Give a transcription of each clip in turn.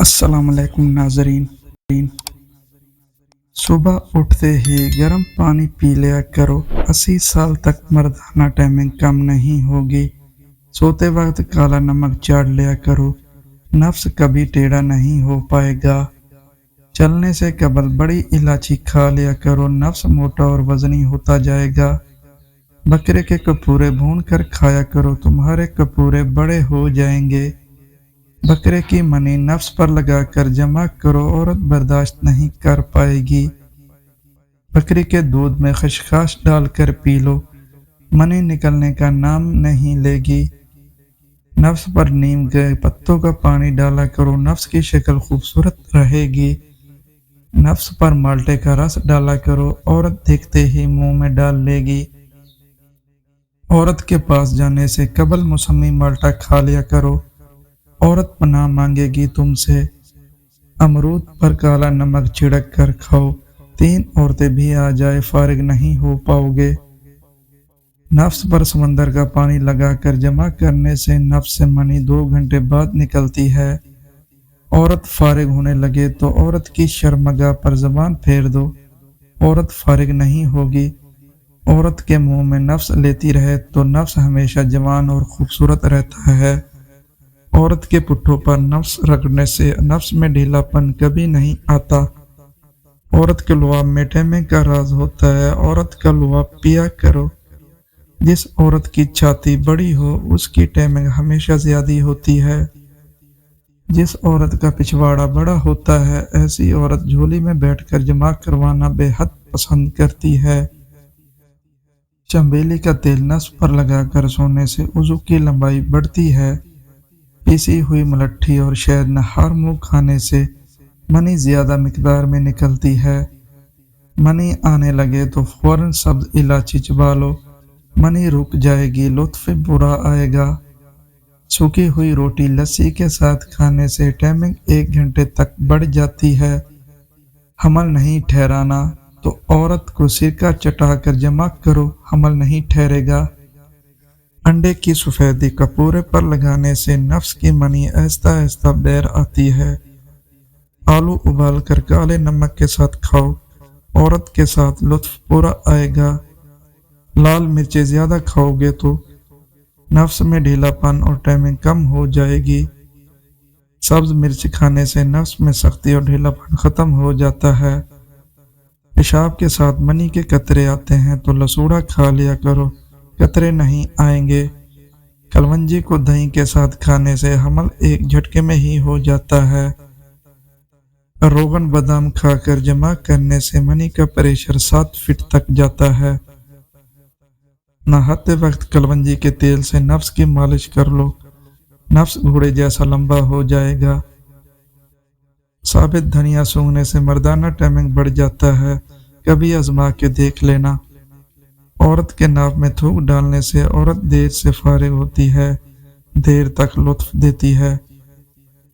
अस्सलाम वालेकुम नाजरीन। सुबह उठते ही गर्म पानी पी लिया करो। 80 साल तक मर्दाना टाइमिंग कम नहीं होगी। सोते वक्त काला नमक चाट लिया करो। नफ्स कभी टेढ़ा नहीं हो पाएगा। चलने से कबल बड़ी इलायची खा लिया करो। नफ्स मोटा और वजनी होता जाएगा। बकरे के कपूरे भून कर खाया करो। तुम्हारे कपूरे बड़े हो जाएंगे। बकरे की मनी नफ्स पर लगाकर जमा करो। औरत बर्दाश्त नहीं कर पाएगी। बकरी के दूध में खसखस डालकर पी लो। मनी निकलने का नाम नहीं लेगी। नफ्स पर नीम के पत्तों का पानी डाला करो। नफ्स की शक्ल खूबसूरत रहेगी। नफ्स पर माल्टे का रस डाला करो। औरत देखते ही मुंह में डाल लेगी। औरत के पास जाने से कबल मौसमी माल्टा खा लिया करो। औरत पनाह मांगेगी तुमसे। अमरूद पर काला नमक छिड़क कर खाओ। 3 औरतें भी आ जाए फारिग नहीं हो पाओगे। नफ्स पर समंदर का पानी लगाकर जमा करने से नफ्स से मनी 2 घंटे बाद निकलती है। औरत फारिग होने लगे तो औरत की शर्मगाह पर जबान फेर दो। औरत फारिग नहीं होगी। औरत के मुंह में नफ्स लेती रहे तो नफ्स हमेशा जवान और खूबसूरत रहता है। औरत के पुट्ठों पर नफ्स रगड़ने से नफ्स में ढीलापन कभी नहीं आता। औरत के लुआब में टाइमिंग का राज होता है। औरत का लुआब पिया करो। जिस औरत की छाती बड़ी हो उसकी टाइमिंग हमेशा ज्यादा होती है। जिस औरत का पिछवाड़ा बड़ा होता है ऐसी औरत झोली में बैठकर जमा करवाना बेहद पसंद करती है। चंबेली का तेल नस पर लगाकर सोने से उज़ू की लंबाई बढ़ती है। पिसी हुई मलट्ठी और शहद नहार मुंह खाने से मनी ज्यादा मिकदार में निकलती है। मनी आने लगे तो फौरन सब्ज इलायची चबा लो। मनी रुक जाएगी, लुत्फ बुरा आएगा। सूखी हुई रोटी लस्सी के साथ खाने से टाइमिंग 1 घंटे तक बढ़ जाती है। हमल नहीं ठहराना तो औरत को सिरका चटाकर जमा करो। हमल नहीं ठहरेगा। अंडे की सफेदी कपूरे पर लगाने से नफ्स की मनी आहिस्ता आहिस्ता बैर आती है। आलू उबाल कर काले नमक के साथ खाओ। औरत के साथ लुत्फ पूरा आएगा। लाल मिर्चें ज्यादा खाओगे तो नफ्स में ढीलापन और टाइमिंग कम हो जाएगी। सब्ज मिर्च खाने से नफ्स में सख्ती और ढीलापन खत्म हो जाता है। पेशाब के साथ मनी के कतरे आते हैं तो लसूड़ा खा लिया करो, कतरे नहीं आएंगे। कलवंजी को दही के साथ खाने से हमल 1 झटके में ही हो जाता है। रोगन बादाम खाकर जमा करने से मनी का प्रेशर 7 फीट तक जाता है। नहाते वक्त कलवंजी के तेल से नफ्स की मालिश कर लो। नफ्स घोड़े जैसा लंबा हो जाएगा। साबित धनिया सूंघने से मर्दाना टाइमिंग बढ़ जाता है। कभी आजमा के देख लेना। औरत के नाक में थूक डालने से औरत देर से फारिग होती है, देर तक लुत्फ देती है।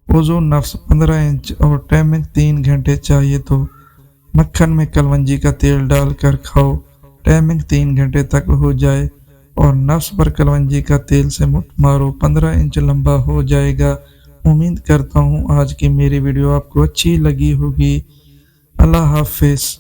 वजू नफ्स 15 इंच और टाइमिंग 3 घंटे चाहिए तो मक्खन में कलवंजी का तेल डालकर खाओ। टाइमिंग 3 घंटे तक हो जाए और नफ्स पर कलवंजी का तेल से मुट्ठ मारो, 15 इंच लंबा हो जाएगा। उम्मीद करता हूँ आज की मेरी वीडियो आपको अच्छी लगी होगी। अल्लाह हाफिज।